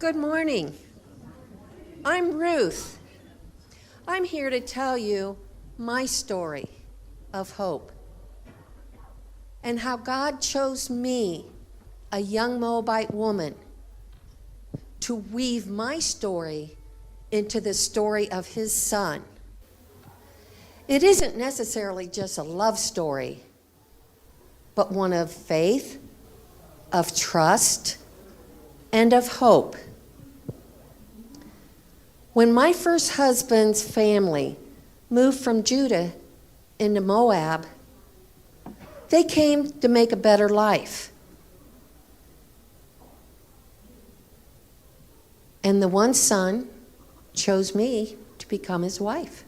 Good morning. I'm Ruth. I'm here to tell you my story of hope and how God chose me, a young Moabite woman, to weave my story into the story of his son. It isn't necessarily just a love story, but one of faith, of trust, and of hope. When my first husband's family moved from Judah into Moab, they came to make a better life. And the one son chose me to become his wife.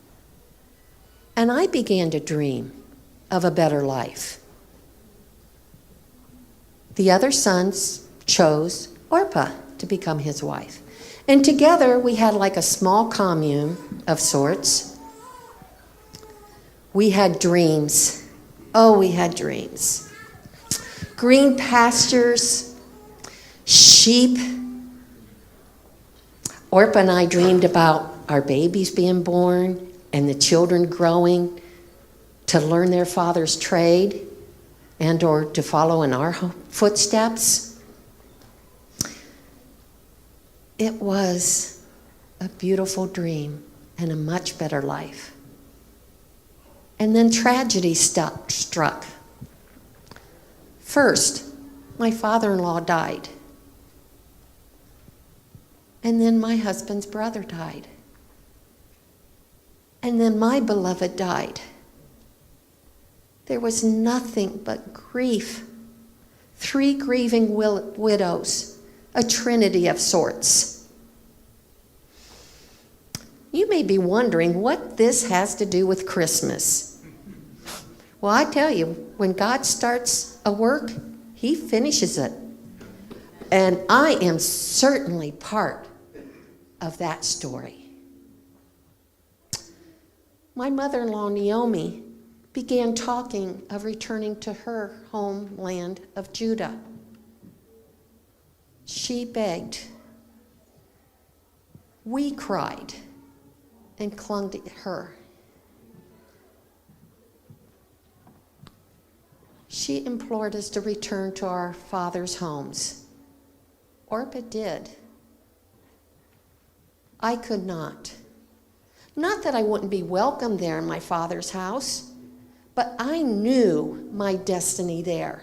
And I began to dream of a better life. The other sons chose Orpah to become his wife. And together we had like a small commune of sorts. We had dreams. Oh, we had dreams. Green pastures, sheep. Orpah and I dreamed about our babies being born and the children growing to learn their father's trade and or to follow in our footsteps. It was a beautiful dream and a much better life. And then tragedy struck. First, my father-in-law died. And then my husband's brother died. And then my beloved died. There was nothing but grief. 3 grieving widows. A trinity of sorts. You may be wondering what this has to do with Christmas. Well, I tell you, when God starts a work, he finishes it. And I am certainly part of that story. My mother-in-law, Naomi, began talking of returning to her homeland of Judah. She begged. We cried and clung to her. She implored us to return to our father's homes. Orpah did. I could not. Not that I wouldn't be welcome there in my father's house, but I knew my destiny there.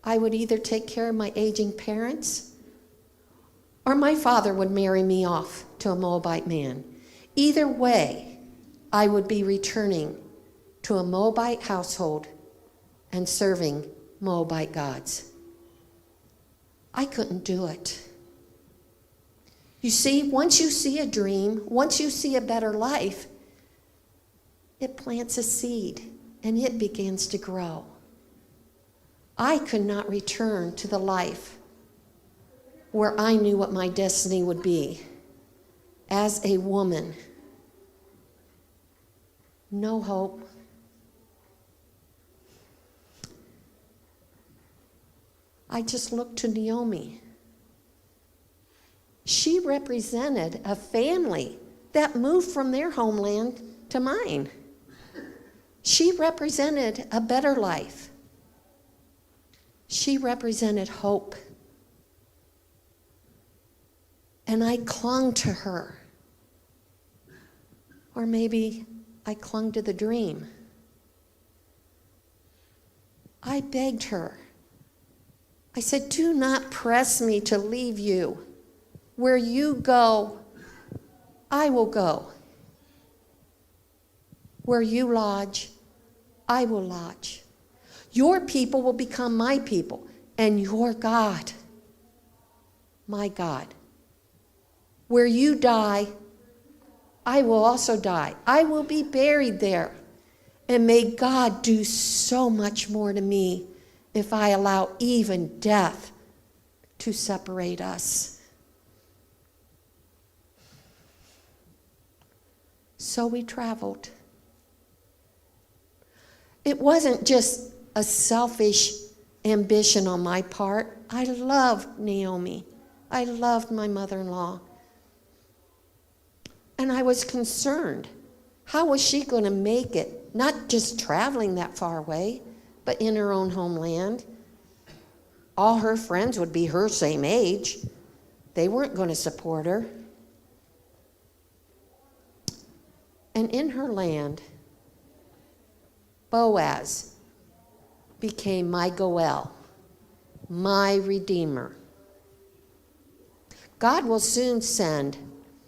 I would either take care of my aging parents or my father would marry me off to a Moabite man. Either way, I would be returning to a Moabite household and serving Moabite gods. I couldn't do it. You see, once you see a dream, once you see a better life, it plants a seed and it begins to grow. I could not return to the life where I knew what my destiny would be as a woman. No hope. I just looked to Naomi. She represented a family that moved from their homeland to mine. She represented a better life. She represented hope. And I clung to her. Or maybe I clung to the dream. I begged her. I said, do not press me to leave you. Where you go, I will go. Where you lodge, I will lodge. Your people will become my people, and your God, my God. Where you die, I will also die. I will be buried there. And may God do so much more to me if I allow even death to separate us. So we traveled. It wasn't just a selfish ambition on my part. I loved Naomi. I loved my mother-in-law. And I was concerned. How was she going to make it? Not just traveling that far away, but in her own homeland. All her friends would be her same age. They weren't going to support her. And in her land, Boaz became my Goel, my Redeemer. God will soon send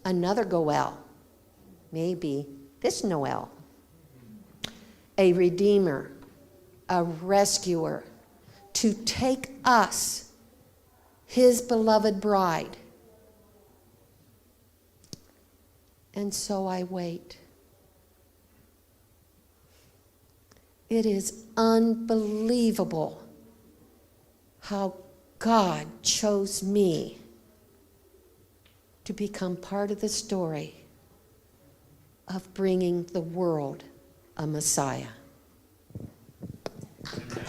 another Goel, maybe this Noel, a Redeemer, a rescuer, to take us, his beloved bride. And so I wait. It is unbelievable how God chose me to become part of the story of bringing the world a Messiah. Amen.